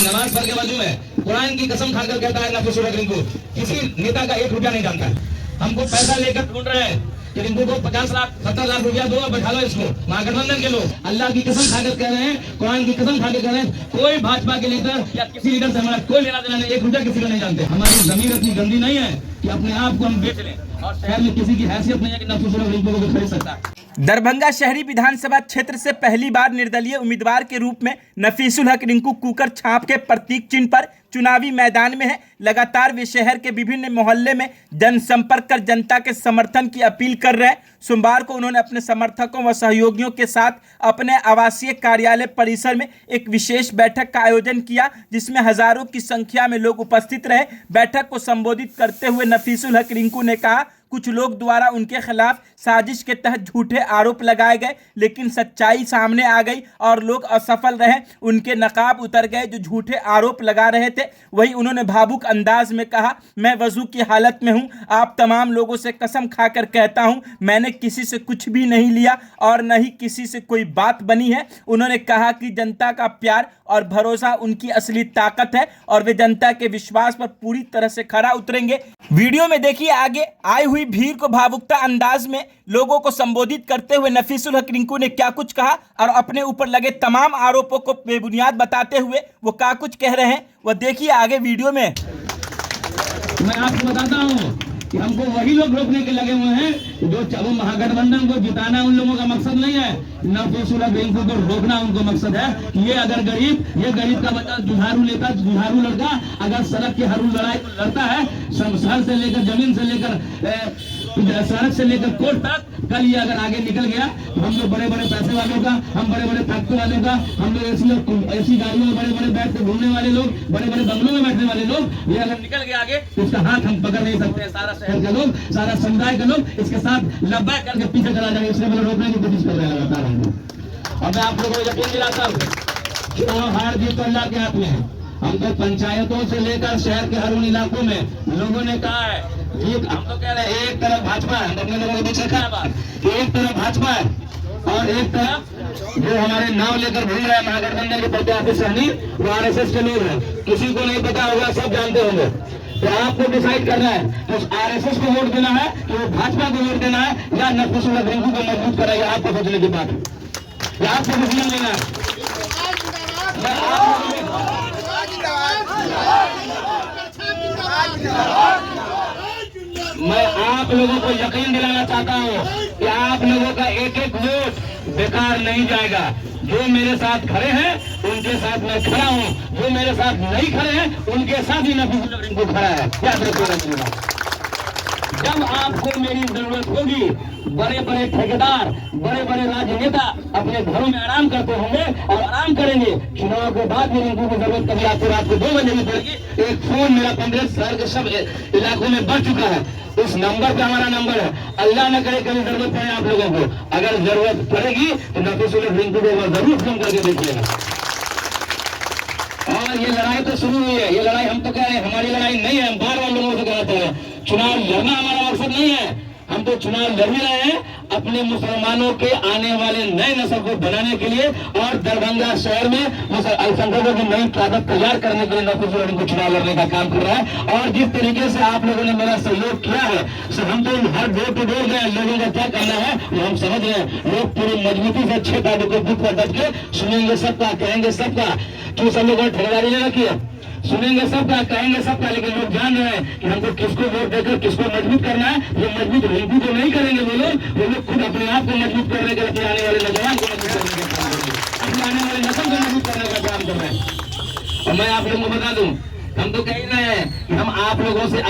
नमाज पढ़ के बाजू में कुरान की कसम खाकर कहता है नफीसुल हक रिंकू किसी नेता का 1 रुपया नहीं जानता है। हमको पैसा लेकर ढूंढ रहे हैं कि रिंकू को 50 लाख 70 लाख रुपया दो, बैठा लो इसको। महागठबंधन के लोग अल्लाह की कसम खाकर कह रहे हैं, कुरान की कसम खाकर कह रहे हैं, कोई भाजपा के लीडर या किसी लीडर से हमारा कोई लेना देना नहीं, 1 रुपया किसी को नहीं जानते। हमारी जमीन इतनी गंदी नहीं है कि अपने आप को हम बेच लें, और शहर में किसी की हैसियत नहीं है कि नफीसुल हक रिंकू को खरीद सकता है। दरभंगा शहरी विधानसभा क्षेत्र से पहली बार निर्दलीय उम्मीदवार के रूप में नफीसुल हक रिंकू कुकर छाप के प्रतीक चिन्ह पर चुनावी मैदान में है। लगातार वे शहर के विभिन्न मोहल्ले में जनसंपर्क कर जनता के समर्थन की अपील कर रहे हैं। सोमवार को उन्होंने अपने समर्थकों व सहयोगियों के साथ अपने आवासीय कार्यालय परिसर में एक विशेष बैठक का आयोजन किया, जिसमें हजारों की संख्या में लोग उपस्थित रहे। बैठक को संबोधित करते हुए नफीसुल हक रिंकू ने कहा, कुछ लोग द्वारा उनके खिलाफ साजिश के तहत झूठे आरोप लगाए गए, लेकिन सच्चाई सामने आ गई और लोग असफल रहे, उनके नकाब उतर गए जो झूठे आरोप लगा रहे थे। वहीं उन्होंने भावुक अंदाज में कहा, मैं वजू की हालत में हूं, आप तमाम लोगों से कसम खाकर कहता हूं, मैंने किसी से कुछ भी नहीं लिया और न ही किसी से कोई बात बनी है। उन्होंने कहा कि जनता का प्यार और भरोसा उनकी असली ताकत है और वे जनता के विश्वास पर पूरी तरह से खरा उतरेंगे। वीडियो में देखिए आगे आई हुई भीड़ को भावुकता अंदाज में लोगों को संबोधित करते हुए नफीसुल हक रिंकू ने क्या कुछ कहा और अपने ऊपर लगे तमाम आरोपों को बेबुनियाद बताते हुए वो क्या कुछ कह रहे हैं, वो देखिए आगे वीडियो में। मैं आपको बताता हूँ कि हमको वही लोग रोकने के लगे हुए हैं जो महागठबंधन को जिताना उन लोगों का मकसद नहीं है, नफीसुल हक रिंकू को रोकना उनको मकसद है। ये अगर ये गरीब का बच्चा जुझारू लड़का अगर सड़क की हरू लड़ाई लड़ता है, शहर से लेकर जमीन से लेकर सड़क से लेकर कोर्ट तक, कल ये अगर आगे निकल गया तो हम लोग बड़े बड़े पैसे वालों का, हम बड़े बड़े फैक्ट्री वालों का, हम लोग ऐसी गाड़ियों में बड़े बड़े बैठ के घूमने वाले लोग, बड़े बड़े बंगलों में बैठने वाले लोग, ये अगर निकल गया आगे तो उसका हाथ हम पकड़ नहीं सकते। सारा शहर के लोग, सारा समुदाय के लोग इसके साथ लब्बैक करके पीछे चला जाएंगे, इसलिए मतलब रोकने की कोशिश कर रहे हैं लगातार हम। और मैं आप लोगों को यकीन दिलाता हूँ, चुनाव हार जीत तो अल्लाह के हाथ में है। हम तो पंचायतों से लेकर शहर के हर उन इलाकों में लोगों ने कहा है, हम तो कह रहे हैं एक तरफ भाजपा है, अपने लोगों के बीच रखा है बात कि एक तरफ भाजपा है और एक तरफ जो हमारे नाम लेकर घूम रहे हैं महागठबंधन के प्रत्याशी सहनी, वो आरएसएस के लोग हैं। किसी को नहीं पता होगा, सब जानते होंगे। तो आपको डिसाइड करना है तो आरएसएस को वोट देना है कि वो भाजपा को वोट देना है या नफीसुल हक रिंकू को मजबूत कराएगा। आपको सोचने की बात है, या आपको डिसीजन लेना है। मैं आप लोगों को यकीन दिलाना चाहता हूँ कि आप लोगों का एक एक वोट बेकार नहीं जाएगा। जो मेरे साथ खड़े हैं उनके साथ मैं खड़ा हूँ, जो मेरे साथ नहीं खड़े हैं उनके साथ ही नफीसुल हक रिंकू खड़ा है। याद रखिएगा, जब आपको मेरी जरूरत होगी, बड़े बड़े ठेकेदार, बड़े बड़े राजनेता अपने घरों में आराम करते होंगे और आराम करेंगे। चुनाव के बाद भी रिंकू की जरूरत कभी आपको रात को 2 बजे भी पड़ेगी। एक फोन मेरा 15 शहर के सब इलाकों में बढ़ चुका है, उस नंबर पे हमारा नंबर है। अल्लाह न करे कभी जरूरत पड़े आप लोगों को, अगर जरूरत पड़ेगी तो नफीसुल हक रिंकू को जरूर फोन करके देखिएगा। और ये लड़ाई तो शुरू हुई है, ये लड़ाई हम तो कह रहे हैं हमारी लड़ाई नहीं है। हम बार-बार लोगों से कहते हैं चुनाव लड़ना हमारा मकसद नहीं है, हम तो चुनाव लड़ ही रहे हैं अपने मुसलमानों के आने वाले नए नस्ल को बनाने के लिए और दरभंगा शहर में अल्पसंख्यकों की नई ताकत तैयार करने के लिए नफीसुल हक रिंकू चुनाव लड़ने का काम कर रहा है। और जिस तरीके से आप लोगों ने मेरा सहयोग किया है, हम तो हर डोर टू डोर गए, लोगों का क्या करना है वो हम समझ रहे हैं। लोग पूरी मजबूती से 6 तारीख को बुक पर डट के सुनेंगे सबका, कहेंगे सबका, क्यों सब लोगों ने ठेकेदारी नहीं रखी है, सुनेंगे सबका, कहेंगे सबका, लेकिन लोग जान रहे हैं कि हमको किसको वोट देकर किसको मजबूत करना है। वो मजबूत रिंकू को नहीं करेंगे, वो लोग खुद अपने आप को मजबूत करने के, अपने आने वाले नौजवान को मजबूत करने का काम करेंगे, अपने आने वाले नस्ल को मजबूत करने का काम कर रहे हैं। और मैं आप लोगों को बता दूं, हम तो कह रहे हैं कि हम आप लोगों से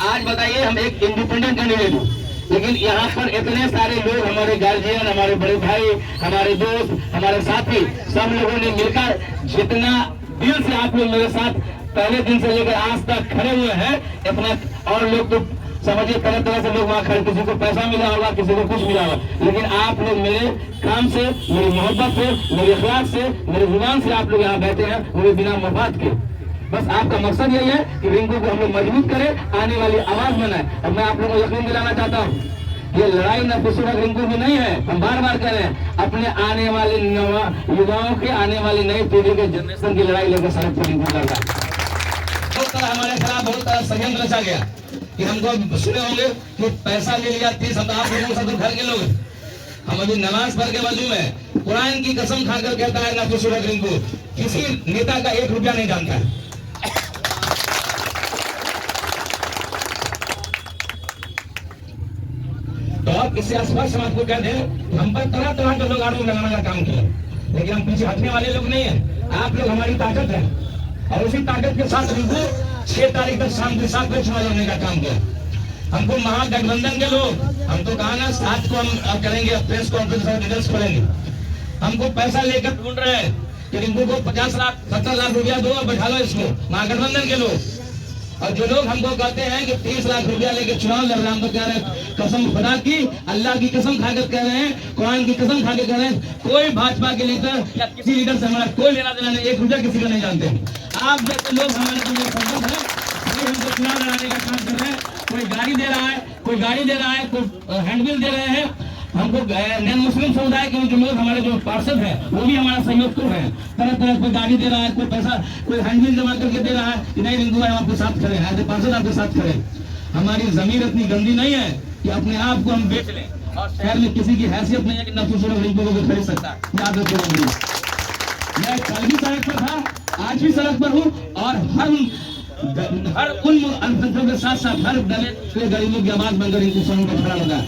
आज बताइए, हम एक इंडिपेंडेंट कैंडिडेट हूँ, लेकिन यहाँ पर इतने सारे लोग, हमारे गार्जियन, हमारे बड़े भाई, हमारे दोस्त, हमारे साथी, सब लोगों ने मिलकर जितना दिल से आप लोग मेरे साथ पहले दिन से लेकर आज तक खड़े हुए हैं, इतना। और लोग तो समझिए तरह तरह से लोग वहाँ खड़े, किसी को पैसा मिला होगा, किसी को कुछ मिला होगा, लेकिन आप लोग मेरे काम से, मेरी मोहब्बत से, मेरे इखलास से, मेरे जुबान से आप लोग यहाँ बैठे हैं, मेरे बिना मफाद के। बस आपका मकसद यही है कि रिंकू को हम लोग मजबूत करें, आने वाली आवाज बनाए। और मैं आप लोगों को यकीन दिलाना चाहता हूँ ये लड़ाई नफीसुल हक रिंकू की नहीं है। हम बार बार कह रहे हैं, अपने आने वाले युवाओं के, आने वाली नई पीढ़ी के जनरेशन की लड़ाई लेकर सड़क पर रिंकू लड़ रहा है। बहुत तरह हमारे खिलाफ बहुत तरह षड्यंत्र रचा गया कि हमको सुने होंगे कि पैसा ले लिया 30 आप लोगों से, तो घर के लोग हम अभी नमाज पढ़ के वजू में कुरान की कसम खाकर कहता है नफीसुल हक रिंकू किसी नेता का 1 रुपया नहीं जानता है। तो आप इससे स्पष्ट समाज को कह दें, हम पर तरह तरह के लोग आरोप लगाने का काम किया, लेकिन हम पीछे हटने वाले लोग नहीं है। आप लोग हमारी ताकत है और उसी ताकत के साथ रिंकू 6 तारीख तक शाम के 7 बजे चुनाव लड़ने का काम किया। हमको महागठबंधन के लोग, हम तो कहा ना 7 को हम करेंगे प्रेस कॉन्फ्रेंस और डिटेल्स करेंगे। हमको पैसा लेकर ढूंढ रहे हैं कि रिंकू को 50 लाख 70 लाख रुपया दो और बैठा लो इसको, महागठबंधन के लोग। और जो लोग हमको कहते हैं कि 30 लाख रुपया लेके चुनाव लड़ रहे हैं, हम तो कह रहे हैं कसम खुदा की, अल्लाह की कसम खाकर कह रहे हैं, कुरान की कसम खाकर कह रहे हैं, कोई भाजपा के लीडर या किसी लीडर से हमारा कोई लेना देना नहीं, 1 रुपया किसी का नहीं जानते। आप जैसे लोग हमारे संबंध है, हमको चुनाव लड़ाने का काम कर रहे हैं। कोई गाड़ी दे रहा है, कोई गाड़ी दे रहा है, कोई हैंडबिल दे रहे हैं। हमको नॉन मुस्लिम समुदाय के जो लोग हमारे जो पार्षद हैं वो भी हमारा सहयोग कर रहे हैं। तरह तरह कोई गाड़ी दे रहा है, कोई पैसा, कोई हैंडबिल जमा करके दे रहा है कि नहीं रिंकू भाई हम आपके साथ खड़े हैं, ऐसे पार्षद आपके साथ खड़े। हमारी जमीन इतनी गंदी नहीं है कि अपने आप को हम बेच लें और शहर में किसी की हैसियत नहीं है कि नफीसुल हक रिंकू को खरीद सकता है। याद रखिएगा, मैं कल भी सड़क पर था, आज भी सड़क पर हूँ और हर उन अल्पसंख्यकों के साथ साथ हर दलित गरीबों की आवाज बनकर इनको समूह में खड़ा होगा।